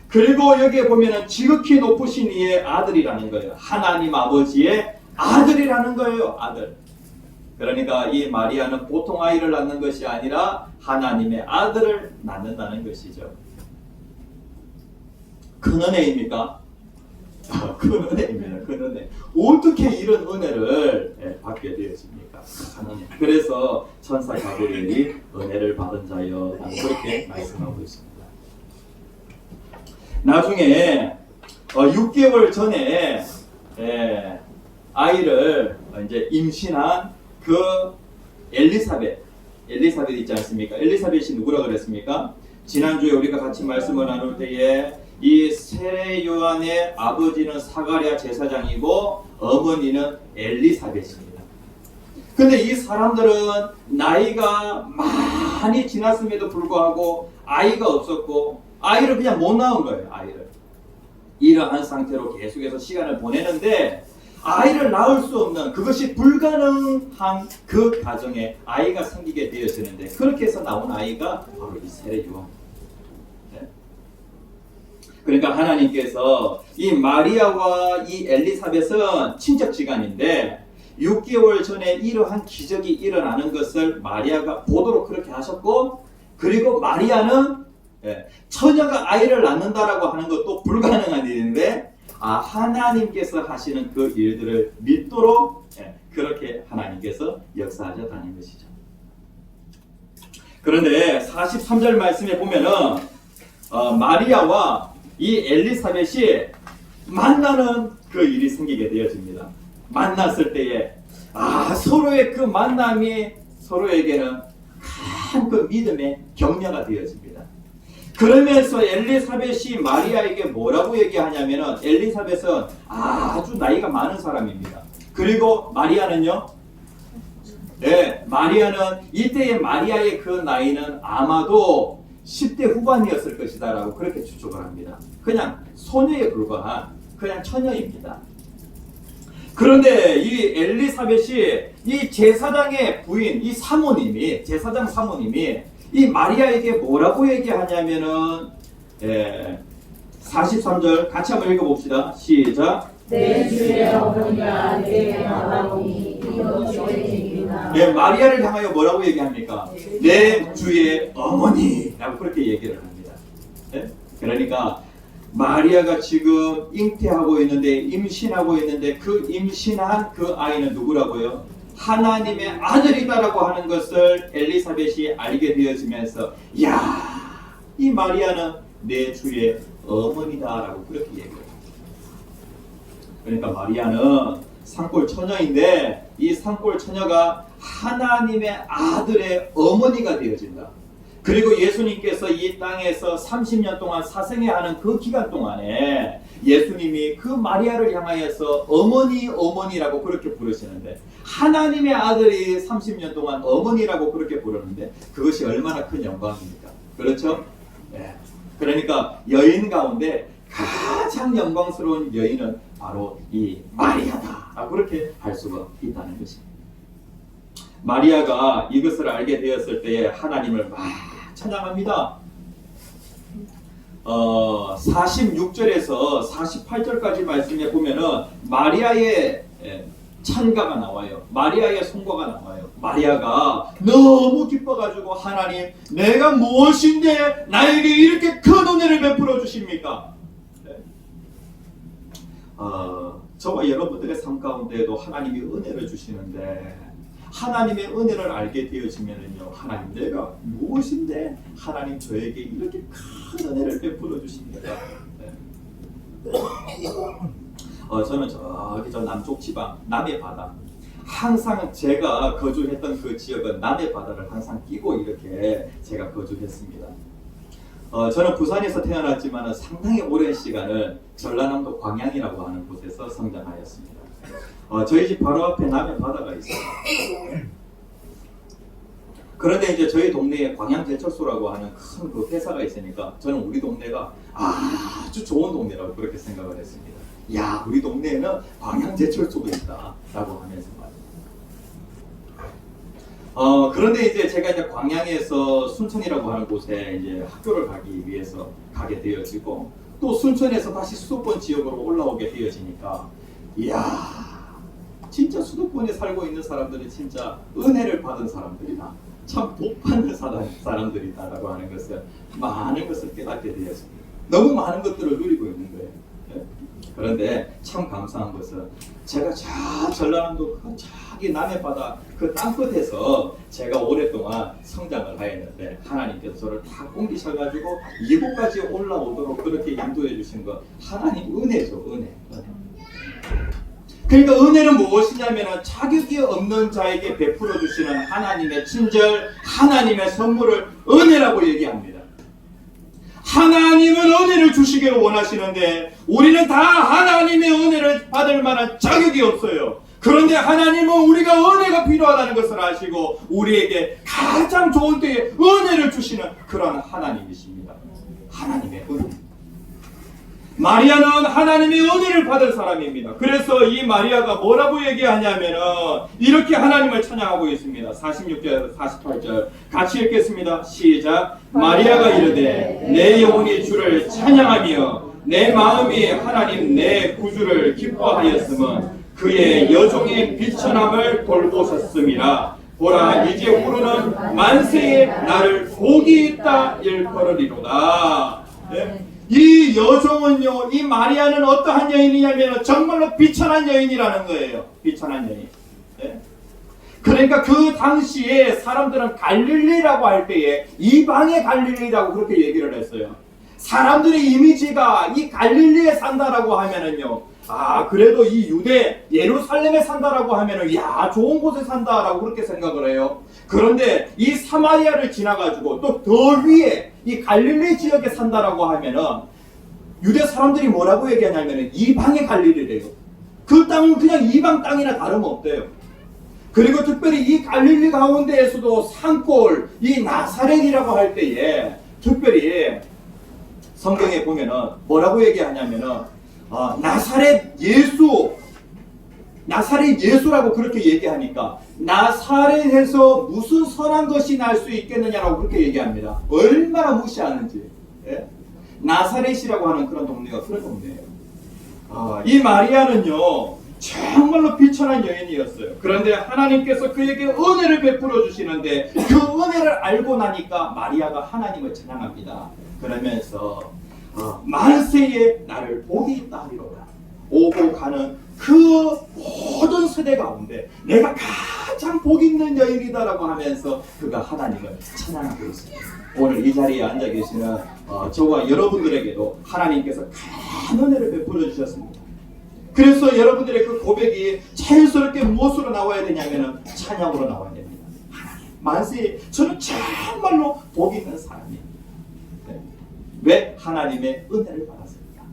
그리고 여기에 보면은 지극히 높으신 이의 아들이라는 거예요. 하나님 아버지의 아들이라는 거예요. 아들. 그러니까 이 마리아는 보통 아이를 낳는 것이 아니라 하나님의 아들을 낳는다는 것이죠. 큰 은혜입니까? 큰 은혜입니다. 큰 은혜. 어떻게 이런 은혜를 받게 되었습니까? 큰 은혜. 그래서 천사 가브리엘이 은혜를 받은 자여 그렇게 말씀하고 있습니다. 나중에 6개월 전에 아이를 이제 임신한 그 엘리사벳 있지 않습니까? 엘리사벳이 누구라 그랬습니까? 지난주에 우리가 같이 말씀을 나눌 때에 이 세례 요한의 아버지는 사가랴 제사장이고 어머니는 엘리사벳입니다. 근데 이 사람들은 나이가 많이 지났음에도 불구하고 아이가 없었고 아이를 그냥 못 낳은 거예요. 아이를 이러한 상태로 계속해서 시간을 보내는데 아이를 낳을 수 없는 그것이 불가능한 그 가정에 아이가 생기게 되어지는데 그렇게 해서 나온 아이가 바로 이 세례 요한. 그러니까 하나님께서 이 마리아와 이 엘리사벳은 친척지간인데 6개월 전에 이러한 기적이 일어나는 것을 마리아가 보도록 그렇게 하셨고 그리고 마리아는 처녀가 아이를 낳는다라고 하는 것도 불가능한 일인데 하나님께서 하시는 그 일들을 믿도록 그렇게 하나님께서 역사하셨다는 것이죠. 그런데 43절 말씀에 보면은 마리아와 이 엘리사벳이 만나는 그 일이 생기게 되어집니다. 만났을 때에 서로의 그 만남이 서로에게는 큰 그 믿음의 격려가 되어집니다. 그러면서 엘리사벳이 마리아에게 뭐라고 얘기하냐면은 엘리사벳은 아주 나이가 많은 사람입니다. 그리고 마리아는요? 마리아는 이때의 마리아의 그 나이는 아마도 10대 후반이었을 것이다 라고 그렇게 추측을 합니다. 그냥 소녀에 불과한 그냥 처녀입니다. 그런데 이 엘리사벳이 이 제사장의 부인 이 사모님이 제사장 사모님이 이 마리아에게 뭐라고 얘기하냐면은 43절 같이 한번 읽어봅시다. 시작. 내 주의 어머니가 내게 나오니 이거 죄인이나. 예, 마리아를 향하여 뭐라고 얘기합니까? 내 주의 어머니라고 그렇게 얘기를 합니다. 예? 그러니까 마리아가 지금 잉태하고 있는데, 임신하고 있는데, 그 임신한 그 아이는 누구라고요? 하나님의 아들이다라고 하는 것을 엘리사벳이 알게 되어지면서, 야, 이 마리아는 내 주의 어머니다라고 그렇게 얘기를 합니다. 그러니까 마리아는 산골 처녀인데, 이 산골 처녀가 하나님의 아들의 어머니가 되어진다. 그리고 예수님께서 이 땅에서 30년 동안 사생애하는 그 기간 동안에 예수님이 그 마리아를 향하여서 어머니라고 그렇게 부르시는데, 하나님의 아들이 30년 동안 어머니라고 그렇게 부르는데 그것이 얼마나 큰 영광입니까? 그렇죠? 네. 그러니까 여인 가운데 가장 영광스러운 여인은 바로 이 마리아다, 그렇게 할 수가 있다는 것입니다. 마리아가 이것을 알게 되었을 때에 하나님을 막 찬양합니다. 46절에서 48절까지 말씀에 보면은 마리아의 찬가가 나와요. 마리아의 송가가 나와요. 마리아가 너무 기뻐가지고, 하나님, 내가 무엇인데 나에게 이렇게 큰 은혜를 베풀어 주십니까? 저와 여러분들의 삶 가운데에도 하나님이 은혜를 주시는데, 하나님의 은혜를 알게 되어지면은요, 하나님, 내가 무엇인데 하나님 저에게 이렇게 큰 은혜를 베풀어 주십니까? 저는 저기 저 남쪽 지방 남해 바다, 항상 제가 거주했던 그 지역은 남해 바다를 항상 끼고 이렇게 제가 거주했습니다. 저는 부산에서 태어났지만 상당히 오랜 시간을 전라남도 광양이라고 하는 곳에서 성장하였습니다. 저희 집 바로 앞에 남해 바다가 있어요. 그런데 이제 저희 동네에 광양제철소라고 하는 큰 그 회사가 있으니까 저는 우리 동네가 아주 좋은 동네라고 그렇게 생각을 했습니다. 야, 우리 동네에는 광양제철소가 있다 라고 하면서 말이에요. 그런데 이제 제가 이제 광양에서 순천이라고 하는 곳에 이제 학교를 가기 위해서 가게 되어지고, 또 순천에서 다시 수도권 지역으로 올라오게 되어지니까, 이야, 진짜 수도권에 살고 있는 사람들이 진짜 은혜를 받은 사람들이다, 참 복받는 사람들이다라고 하는 것을, 많은 것을 깨닫게 되었습니다. 너무 많은 것들을 누리고 있는 거예요. 네? 그런데 참 감사한 것은, 제가 저 전라남도 그 저기 남해바다 그 땅끝에서 제가 오랫동안 성장을 하였는데, 하나님께서 저를 다 옮기셔가지고 이곳까지 올라오도록 그렇게 인도해 주신 것, 하나님 은혜죠, 은혜. 그러니까 은혜는 무엇이냐면, 자격이 없는 자에게 베풀어 주시는 하나님의 친절, 하나님의 선물을 은혜라고 얘기합니다. 하나님은 은혜를 주시기를 원하시는데 우리는 다 하나님의 은혜를 받을 만한 자격이 없어요. 그런데 하나님은 우리가 은혜가 필요하다는 것을 아시고 우리에게 가장 좋은 때에 은혜를 주시는 그런 하나님이십니다. 하나님의 은혜. 마리아는 하나님의 은혜를 받은 사람입니다. 그래서 이 마리아가 뭐라고 얘기하냐면은 이렇게 하나님을 찬양하고 있습니다. 46절, 48절 같이 읽겠습니다. 시작. 마리아가 이르되 내 영혼이 주를 찬양하며 내 마음이 하나님 내 구주를 기뻐하였음은 그의 여종의 비천함을 돌보셨음이라. 보라, 이제 후로는 만세에 나를 복이 있다 일컬으리로다. 네? 이 여종은요, 이 마리아는 어떠한 여인이냐면 정말로 비천한 여인이라는 거예요. 비천한 여인. 네? 그러니까 그 당시에 사람들은 갈릴리라고 할 때에 이방의 갈릴리라고 그렇게 얘기를 했어요. 사람들의 이미지가 이 갈릴리에 산다라고 하면은요, 그래도 이 유대 예루살렘에 산다라고 하면은 야, 좋은 곳에 산다라고 그렇게 생각을 해요. 그런데 이 사마리아를 지나가지고 또 더 위에 이 갈릴리 지역에 산다라고 하면은 유대 사람들이 뭐라고 얘기하냐면은 이방의 갈릴리래요. 그 땅은 그냥 이방 땅이나 다름없대요. 그리고 특별히 이 갈릴리 가운데에서도 산골 이 나사렛이라고 할 때에 특별히 성경에 보면은 뭐라고 얘기하냐면은 나사렛 예수라고 그렇게 얘기하니까 나사렛에서 무슨 선한 것이 날 수 있겠느냐라고 그렇게 얘기합니다. 얼마나 무시하는지. 예? 나사렛이라고 하는 그런 동네가 그런 동네예요. 이 마리아는요 정말로 비천한 여인이었어요. 그런데 하나님께서 그에게 은혜를 베풀어 주시는데 그 은혜를 알고 나니까 마리아가 하나님을 찬양합니다. 그러면서 만세에 나를 복이 있다 하리로다. 오고 가는 그 모든 세대 가운데 내가 가장 복 있는 여인이다라고 하면서 그가 하나님을 찬양하고 있습니다. 오늘 이 자리에 앉아 계시는 저와 여러분들에게도 하나님께서 큰 은혜를 베풀어 주셨습니다. 그래서 여러분들의 그 고백이 자연스럽게 무엇으로 나와야 되냐면 찬양으로 나와야 됩니다. 하나님 만세, 저는 정말로 복 있는 사람이에요. 네. 왜? 하나님의 은혜를 받았습니다.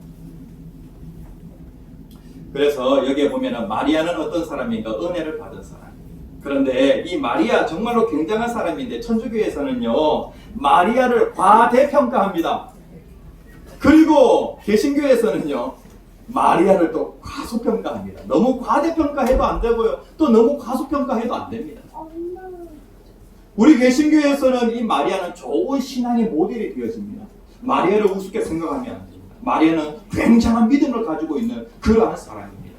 그래서 여기에 보면은 마리아는 어떤 사람인가? 은혜를 받은 사람. 그런데 이 마리아 정말로 굉장한 사람인데 천주교에서는요 마리아를 과대평가합니다. 그리고 개신교에서는요 마리아를 또 과소평가합니다. 너무 과대평가해도 안 되고요. 또 너무 과소평가해도 안 됩니다. 우리 개신교에서는 이 마리아는 좋은 신앙의 모델이 되어집니다. 마리아를 우습게 생각하면 안 됩니다. 마리아는 굉장한 믿음을 가지고 있는 그러한 사람입니다.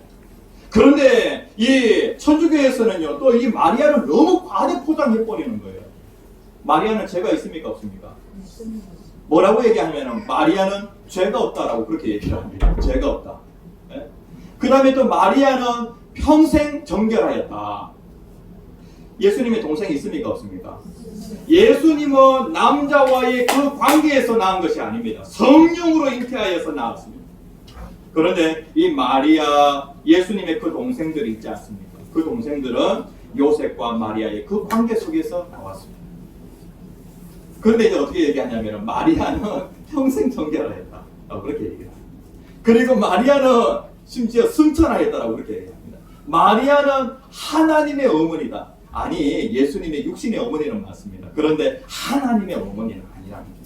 그런데 이 천주교에서는요 또 이 마리아를 너무 과대포장해버리는 거예요. 마리아는 죄가 있습니까? 없습니까? 뭐라고 얘기하냐면 마리아는 죄가 없다라고 그렇게 얘기를 합니다. 죄가 없다. 네? 그 다음에 또 마리아는 평생 정결하였다. 예수님의 동생이 있습니까? 없습니까? 예수님은 남자와의 그 관계에서 낳은 것이 아닙니다. 성령으로 잉태하여서 낳았습니다. 그런데 이 마리아, 예수님의 그 동생들이 있지 않습니까? 그 동생들은 요셉과 마리아의 그 관계 속에서 나왔습니다. 그런데 이제 어떻게 얘기하냐면 마리아는 평생 정결하였다. 그렇게 얘기합니다. 그리고 마리아는 심지어 승천하였다라고 그렇게 얘기합니다. 마리아는 하나님의 어머니다. 아니 예수님의 육신의 어머니는 맞습니다. 그런데 하나님의 어머니는 아니랍니다.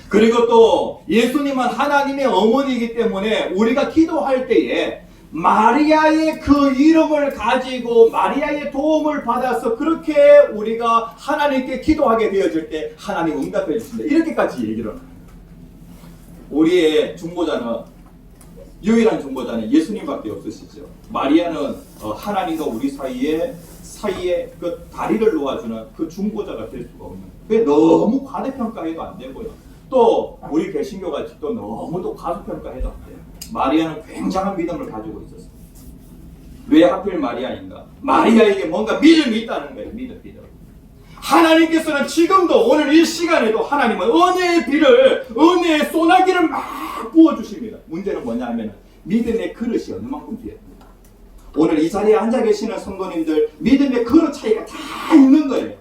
그리고 또 예수님은 하나님의 어머니이기 때문에 우리가 기도할 때에 마리아의 그 이름을 가지고 마리아의 도움을 받아서 그렇게 우리가 하나님께 기도하게 되어질 때 하나님 응답해 주신다. 이렇게까지 얘기를 합니다. 우리의 중보자는 유일한 중보자는 예수님밖에 없으시죠. 마리아는 하나님과 우리 사이에 그 다리를 놓아주는 그 중보자가 될 수가 없는. 왜 너무 과대평가해도 안 되고요. 또 우리 개신교가 또 너무도 과소평가해도 안 돼요. 마리아는 굉장한 믿음을 가지고 있었어요. 왜 하필 마리아인가? 마리아에게 뭔가 믿음이 있다는 거예요. 믿음. 하나님께서는 지금도 오늘 이 시간에도 하나님은 은혜의 비를, 은혜의 소나기를 막 부어주십니다. 문제는 뭐냐 하면 믿음의 그릇이 얼마만큼 되었습니다. 오늘 이 자리에 앉아 계시는 성도님들 믿음의 그릇 차이가 다 있는 거예요.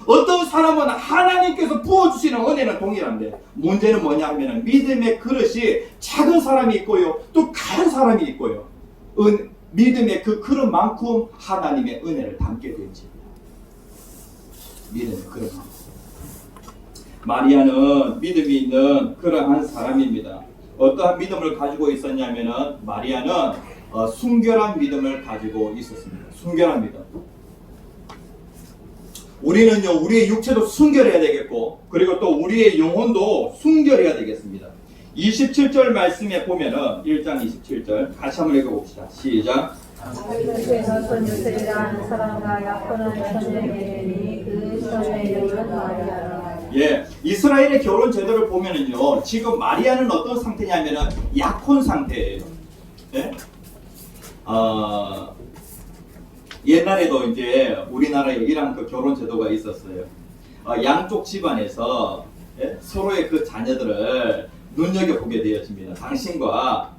어떤 사람은 하나님께서 부어주시는 은혜는 동일한데 문제는 뭐냐 하면 믿음의 그릇이 작은 사람이 있고요 또 큰 사람이 있고요 믿음의 그 그릇만큼 하나님의 은혜를 담게 되지. 믿음의 그릇만큼. 마리아는 믿음이 있는 그러한 사람입니다. 어떠한 믿음을 가지고 있었냐면 마리아는 순결한 믿음을 가지고 있었습니다. 순결한 믿음. 우리는요 우리의 육체도 순결해야 되겠고 그리고 또 우리의 영혼도 순결해야 되겠습니다. 27절 말씀에 보면은 1장 27절 같이 한번 읽어봅시다. 시작. 다윗에게서 요셉이라는 사람과 약혼한 처녀에게 그 처녀의 이름은 마리아라. 예, 이스라엘의 결혼 제도를 보면은요 지금 마리아는 어떤 상태냐면은 약혼 상태예요. 예? 옛날에도 이제 우리나라에 이런 그 결혼 제도가 있었어요. 양쪽 집안에서 서로의 그 자녀들을 눈여겨보게 되어집니다. 당신과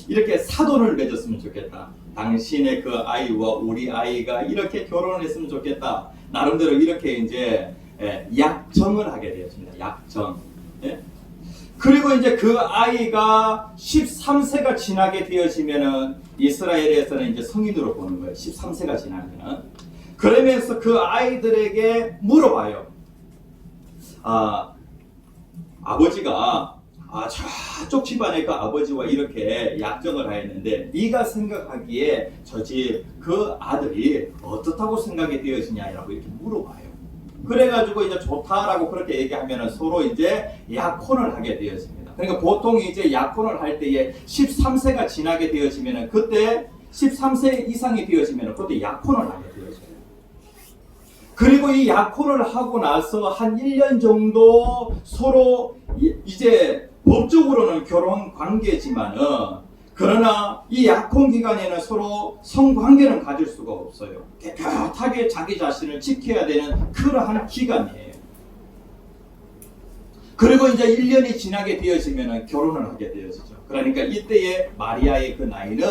이렇게 사돈을 맺었으면 좋겠다. 당신의 그 아이와 우리 아이가 이렇게 결혼을 했으면 좋겠다. 나름대로 이렇게 이제 약정을 하게 되었습니다. 약정. 그리고 이제 그 아이가 13세가 지나게 되어지면은 이스라엘에서는 이제 성인으로 보는 거예요. 13세가 지나면은. 그러면서 그 아이들에게 물어봐요. 아버지가 저쪽 집안의 그 아버지와 이렇게 약정을 하였는데 네가 생각하기에 저 집 그 아들이 어떻다고 생각이 되어지냐라고 이렇게 물어봐요. 그래가지고 이제 좋다라고 그렇게 얘기하면은 서로 이제 약혼을 하게 되었습니다. 그러니까 보통 이제 약혼을 할 때에 13세가 지나게 되어지면은 그때 13세 이상이 되어지면은 그때 약혼을 하게 되어져요. 그리고 이 약혼을 하고 나서 한 1년 정도 서로 이제 법적으로는 결혼 관계지만은 그러나 이 약혼 기간에는 서로 성관계는 가질 수가 없어요. 깨끗하게 자기 자신을 지켜야 되는 그러한 기간이에요. 그리고 이제 1년이 지나게 되어지면 결혼을 하게 되어지죠. 그러니까 이때의 마리아의 그 나이는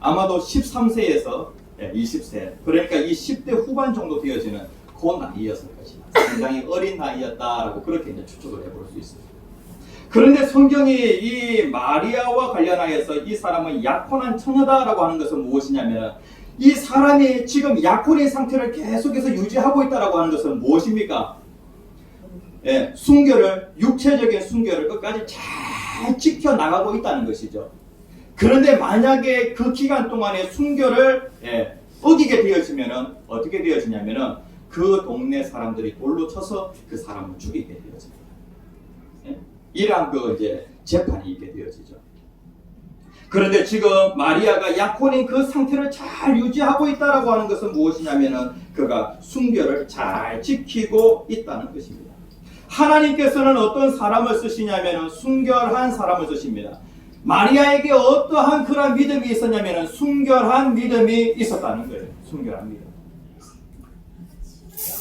아마도 13세에서 20세, 그러니까 이 10대 후반 정도 되어지는 그 나이였을 것이다. 상당히 어린 나이였다라고 그렇게 이제 추측을 해볼 수 있습니다. 그런데 성경이 이 마리아와 관련하여서 이 사람은 약혼한 처녀다라고 하는 것은 무엇이냐면 이 사람이 지금 약혼의 상태를 계속해서 유지하고 있다라고 하는 것은 무엇입니까? 순결을, 육체적인 순결을 끝까지 잘 지켜나가고 있다는 것이죠. 그런데 만약에 그 기간 동안에 순결을 어기게 되어지면 어떻게 되어지냐면 그 동네 사람들이 돌로 쳐서 그 사람을 죽이게 되어집니다. 이러한 그 이제 재판이 있게 되어지죠. 그런데 지금 마리아가 약혼인 그 상태를 잘 유지하고 있다라고 하는 것은 무엇이냐면은 그가 순결을 잘 지키고 있다는 것입니다. 하나님께서는 어떤 사람을 쓰시냐면은 순결한 사람을 쓰십니다. 마리아에게 어떠한 그런 믿음이 있었냐면은 순결한 믿음이 있었다는 거예요. 순결한 믿음.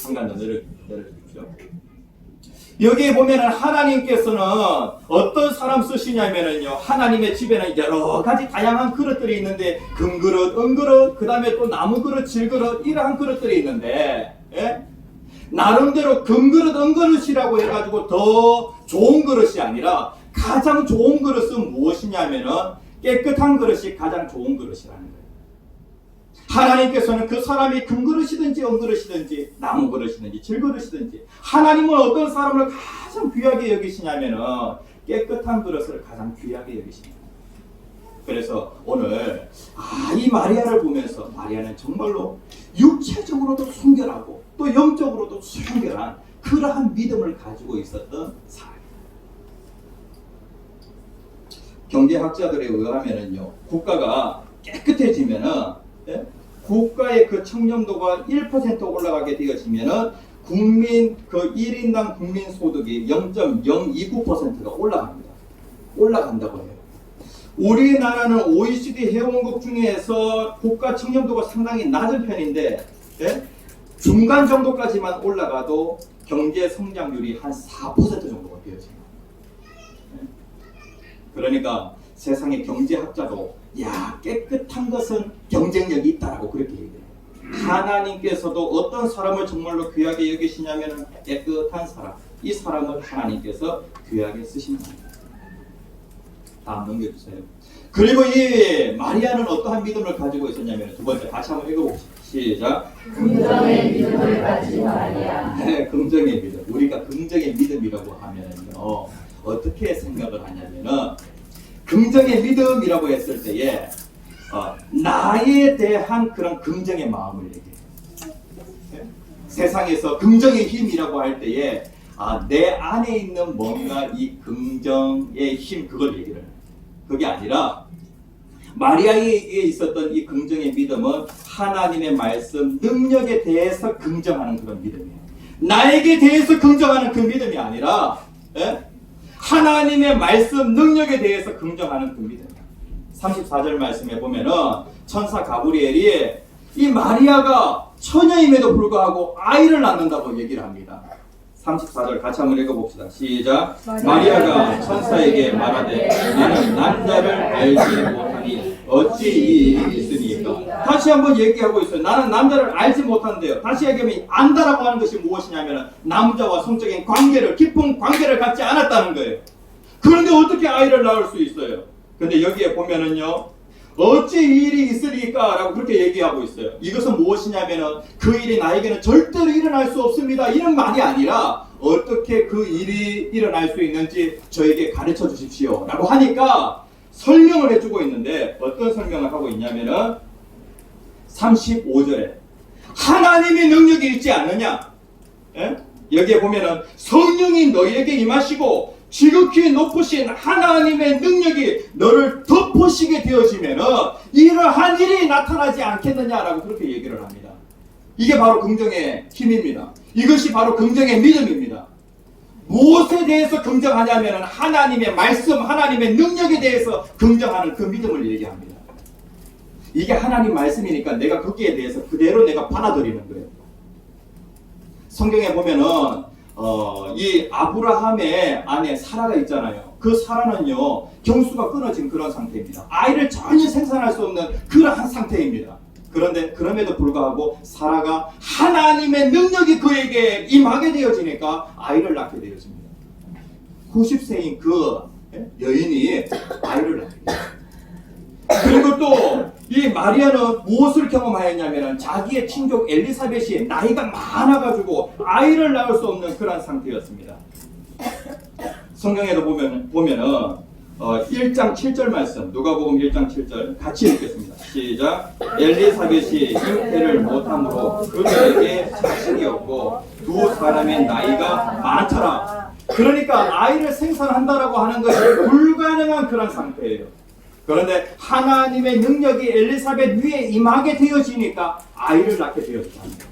잠깐 더 내려주십시오. 여기에 보면은 하나님께서는 어떤 사람 쓰시냐면은요, 하나님의 집에는 여러 가지 다양한 그릇들이 있는데 금그릇, 은그릇, 그 다음에 또 나무그릇, 질그릇 이러한 그릇들이 있는데 나름대로 금그릇, 은그릇이라고 해가지고 더 좋은 그릇이 아니라 가장 좋은 그릇은 무엇이냐면은 깨끗한 그릇이 가장 좋은 그릇이라는 거예요. 하나님께서는 그 사람이 금그릇이든지 은그릇이든지 나무그릇이든지 질그릇이든지 하나님은 어떤 사람을 가장 귀하게 여기시냐면은 깨끗한 그릇을 가장 귀하게 여기십니다. 그래서 오늘 이 마리아를 보면서 마리아는 정말로 육체적으로도 순결하고 또 영적으로도 순결한 그러한 믿음을 가지고 있었던 사람입니다. 경제학자들에 의하면은요, 국가가 깨끗해지면은 국가의 그 청렴도가 1% 올라가게 되어지면은 국민 그 1인당 국민 소득이 0.029%가 올라갑니다. 올라간다고 해요. 우리나라는 OECD 회원국 중에서 국가 청렴도가 상당히 낮은 편인데 중간 정도까지만 올라가도 경제 성장률이 한 4% 정도가 되어집니다. 그러니까 세상의 경제학자도 깨끗한 것은 경쟁력이 있다라고 그렇게 얘기해요. 하나님께서도 어떤 사람을 정말로 귀하게 여기시냐면 깨끗한 사람, 이 사람을 하나님께서 귀하게 쓰십니다. 다음 넘겨주세요. 그리고 이 마리아는 어떠한 믿음을 가지고 있었냐면 두 번째 다시 한번 읽어봅시다. 시작. 긍정의 믿음을 가진 마리아. 긍정의 믿음. 우리가 긍정의 믿음이라고 하면은요, 어떻게 생각을 하냐면은 긍정의 믿음이라고 했을 때에 나에 대한 그런 긍정의 마음을 얘기해요. 세상에서 긍정의 힘이라고 할 때에 내 안에 있는 뭔가 이 긍정의 힘 그걸 얘기를 해요. 그게 아니라 마리아에게 있었던 이 긍정의 믿음은 하나님의 말씀 능력에 대해서 긍정하는 그런 믿음이에요. 나에게 대해서 긍정하는 그 믿음이 아니라 하나님의 말씀 능력에 대해서 긍정하는 그 믿음이에요. 34절 말씀에 보면은 천사 가브리엘이 이 마리아가 처녀임에도 불구하고 아이를 낳는다고 얘기를 합니다. 34절 같이 한번 읽어봅시다. 시작. 마리아가 천사에게 말하되 나는 남자를 알지 못하니 어찌 이 일이 있으니까. 다시 한번 얘기하고 있어요. 나는 남자를 알지 못한대요. 다시 얘기하면 안다라고 하는 것이 무엇이냐면 남자와 성적인 관계를, 깊은 관계를 갖지 않았다는 거예요. 그런데 어떻게 아이를 낳을 수 있어요? 근데 여기에 보면은요, 어찌 이 일이 있으리까? 라고 그렇게 얘기하고 있어요. 이것은 무엇이냐면은 그 일이 나에게는 절대로 일어날 수 없습니다. 이런 말이 아니라 어떻게 그 일이 일어날 수 있는지 저에게 가르쳐 주십시오. 라고 하니까 설명을 해주고 있는데 어떤 설명을 하고 있냐면은 35절에 하나님의 능력이 있지 않느냐? 여기에 보면은 성령이 너희에게 임하시고 지극히 높으신 하나님의 능력이 너를 덮으시게 되어지면은 이러한 일이 나타나지 않겠느냐라고 그렇게 얘기를 합니다. 이게 바로 긍정의 힘입니다. 이것이 바로 긍정의 믿음입니다. 무엇에 대해서 긍정하냐면 하나님의 말씀, 하나님의 능력에 대해서 긍정하는 그 믿음을 얘기합니다. 이게 하나님 말씀이니까 내가 거기에 대해서 그대로 내가 받아들이는 거예요. 성경에 보면은 이 아브라함의 아내 사라가 있잖아요. 그 사라는요 경수가 끊어진 그런 상태입니다. 아이를 전혀 생산할 수 없는 그러한 상태입니다. 그런데 그럼에도 불구하고 사라가 하나님의 능력이 그에게 임하게 되어지니까 아이를 낳게 되어집니다. 90세인 그 여인이 아이를 낳게 됩니다. 그리고 또 이 마리아는 무엇을 경험하였냐면 자기의 친족 엘리사벳이 나이가 많아가지고 아이를 낳을 수 없는 그런 상태였습니다. 성경에도 보면은 1장 7절 말씀, 누가복음 1장 7절 같이 읽겠습니다. 시작. 엘리사벳이 잉태를 못함으로 그들에게 자식이 없고 두 사람의 나이가 많더라. 그러니까 아이를 생산한다라고 하는 것이 불가능한 그런 상태예요. 그런데 하나님의 능력이 엘리사벳 위에 임하게 되어지니까 아이를 낳게 되었습니다.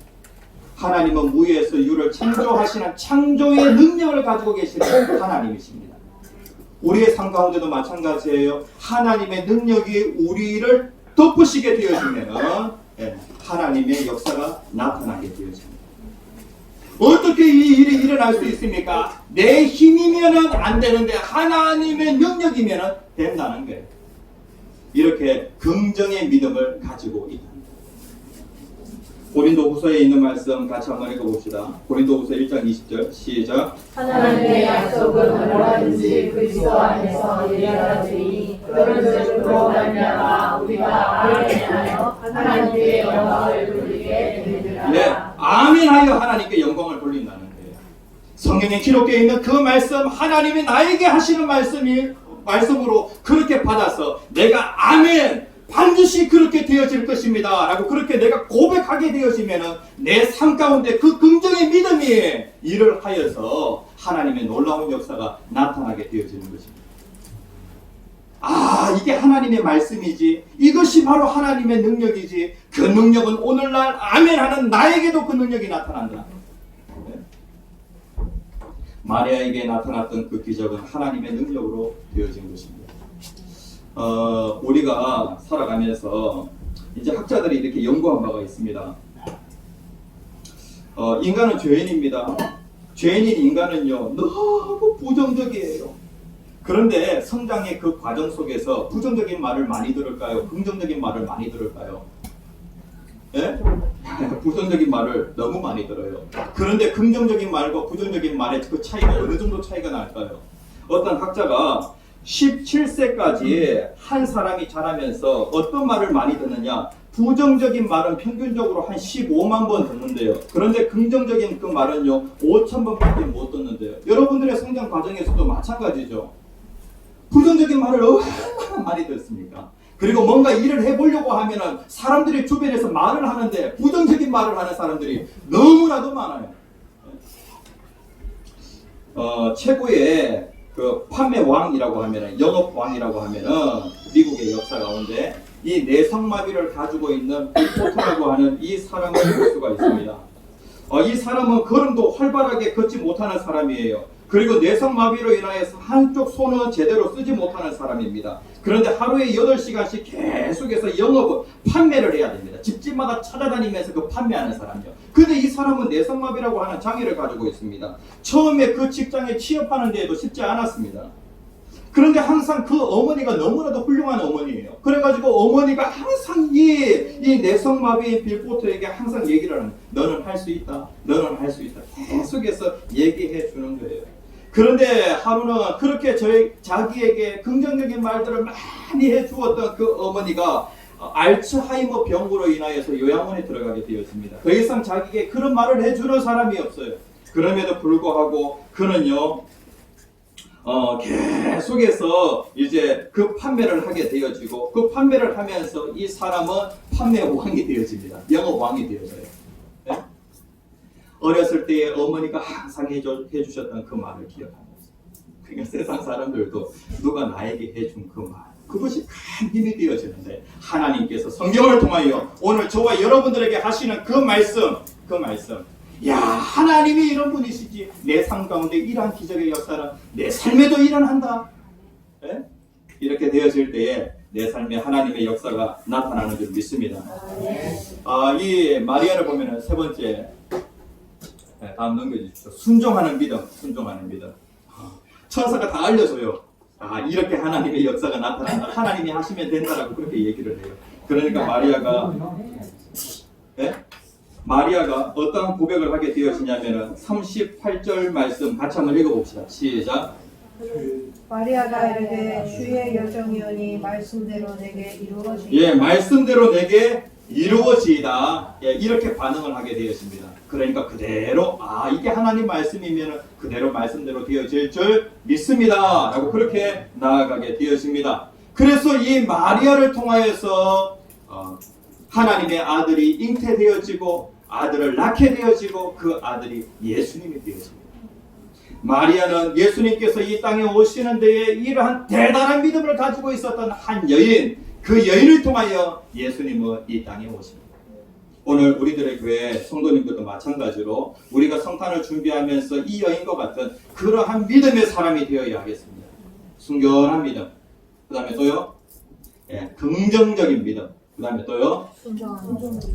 하나님은 무에서 유를 창조하시는 창조의 능력을 가지고 계시는 하나님이십니다. 우리의 삶 가운데도 마찬가지예요. 하나님의 능력이 우리를 덮으시게 되어지면 하나님의 역사가 나타나게 되어집니다. 어떻게 이 일이 일어날 수 있습니까? 내 힘이면 안 되는데 하나님의 능력이면 된다는 거예요. 이렇게 긍정의 믿음을 가지고 있다. 고린도후서에 있는 말씀 같이 한번 읽어봅시다. 고린도후서 1장 20절 시작. 하나님의 약속은 얼마든지 그리스도 안에서 예리하더니 그런 뜻으로 말미암아 우리가 아멘하여 하나님께 영광을 돌리게 되리라. 네, 아멘하여 하나님께 영광을 돌린다는 거예요. 성경에 기록되어 있는 그 말씀, 하나님이 나에게 하시는 말씀으로 그렇게 받아서 내가 아멘 반드시 그렇게 되어질 것입니다 라고 그렇게 내가 고백하게 되어지면 내 삶 가운데 그 긍정의 믿음이 일을 하여서 하나님의 놀라운 역사가 나타나게 되어지는 것입니다. 아, 이게 하나님의 말씀이지, 이것이 바로 하나님의 능력이지, 그 능력은 오늘날 아멘하는 나에게도 그 능력이 나타난다. 마리아에게 나타났던 그 기적은 하나님의 능력으로 되어진 것입니다. 우리가 살아가면서 이제 학자들이 이렇게 연구한 바가 있습니다. 인간은 죄인입니다. 죄인인 인간은요 너무 부정적이에요. 그런데 성장의 그 과정 속에서 부정적인 말을 많이 들을까요? 긍정적인 말을 많이 들을까요? 예? 부정적인 말을 너무 많이 들어요. 그런데 긍정적인 말과 부정적인 말의 그 차이가 어느 정도 차이가 날까요? 어떤 학자가 17세까지 한 사람이 자라면서 어떤 말을 많이 듣느냐, 부정적인 말은 평균적으로 한 15만 번 듣는데요. 그런데 긍정적인 그 말은요 5,000번밖에 못 듣는데요. 여러분들의 성장 과정에서도 마찬가지죠. 부정적인 말을 얼마나 많이 듣습니까? 그리고 뭔가 일을 해보려고 하면은 사람들이 주변에서 말을 하는데 부정적인 말을 하는 사람들이 너무나도 많아요. 최고의 그 판매 왕이라고 하면은, 영업 왕이라고 하면은 미국의 역사 가운데 이 내성마비를 가지고 있는 포트라고 하는 이 사람을 볼 수가 있습니다. 이 사람은 걸음도 활발하게 걷지 못하는 사람이에요. 그리고 내성마비로 인하여서 한쪽 손은 제대로 쓰지 못하는 사람입니다. 그런데 하루에 8시간씩 계속해서 영업을, 판매를 해야 됩니다. 집집마다 찾아다니면서 그 판매하는 사람이요. 근데 이 사람은 내성마비라고 하는 장애를 가지고 있습니다. 처음에 그 직장에 취업하는 데에도 쉽지 않았습니다. 그런데 항상 그 어머니가 너무나도 훌륭한 어머니예요. 그래가지고 어머니가 항상 이 내성마비인 빌포트에게 항상 얘기를 하는, 너는 할 수 있다, 너는 할 수 있다, 계속해서 얘기해 주는 거예요. 그런데 하루는 그렇게 자기에게 긍정적인 말들을 많이 해주었던 그 어머니가 알츠하이머 병으로 인하여서 요양원에 들어가게 되었습니다. 더 이상 자기에게 그런 말을 해주는 사람이 없어요. 그럼에도 불구하고 그는요 계속해서 이제 그 판매를 하게 되어지고, 그 판매를 하면서 이 사람은 판매 왕이 되어집니다. 영업 왕이 되어져요. 네? 어렸을 때에 어머니가 항상 해주셨던 그 말을 기억합니다. 그러니까 세상 사람들도 누가 나에게 해준 그 말, 그것이 큰 힘이 되어지는데 하나님께서 성경을 통하여 오늘 저와 여러분들에게 하시는 그 말씀, 야, 하나님이 이런 분이시지. 내 삶 가운데 이러한 기적의 역사는 내 삶에도 일어난다. 예? 이렇게 되어질 때에 내 삶에 하나님의 역사가 나타나는 줄 믿습니다. 이 마리아를 보면은 세 번째, 다음 넘겨주십시오. 순종하는 믿음. 천사가 다 알려줘요. 이렇게 하나님의 역사가 나타난다. 하나님이 하시면 된다라고 그렇게 얘기를 해요. 그러니까 마리아가 어떠한 고백을 하게 되어지냐면은 38절 말씀 같이 한번 읽어봅시다. 시작. 마리아가 이르되 주의 여정이오니 말씀대로 내게 이루어지이다. 예, 말씀대로 내게 이루어지이다. 예, 이렇게 반응을 하게 되었습니다. 그러니까 그대로 이게 하나님 말씀이면 그대로 말씀대로 되어질 줄 믿습니다. 라고 그렇게 나아가게 되었습니다. 그래서 이 마리아를 통하여서 하나님의 아들이 잉태되어지고 아들을 낳게 되어지고 그 아들이 예수님이 되어집니다. 마리아는 예수님께서 이 땅에 오시는 데에 이러한 대단한 믿음을 가지고 있었던 한 여인, 그 여인을 통하여 예수님은 이 땅에 오십니다. 오늘 우리들의 교회 성도님들도 마찬가지로 우리가 성탄을 준비하면서 이 여인과 같은 그러한 믿음의 사람이 되어야 하겠습니다. 순결한 믿음, 그 다음에 또요, 긍정적인 믿음, 그 다음에 또요,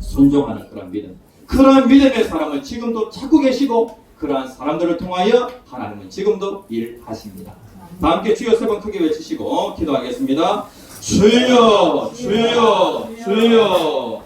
순종하는 그런 믿음. 그러한 믿음의 사람은 지금도 찾고 계시고 그러한 사람들을 통하여 하나님은 지금도 일하십니다. 다 함께 주여 세 번 크게 외치시고 기도하겠습니다. 주여, 주여, 주여.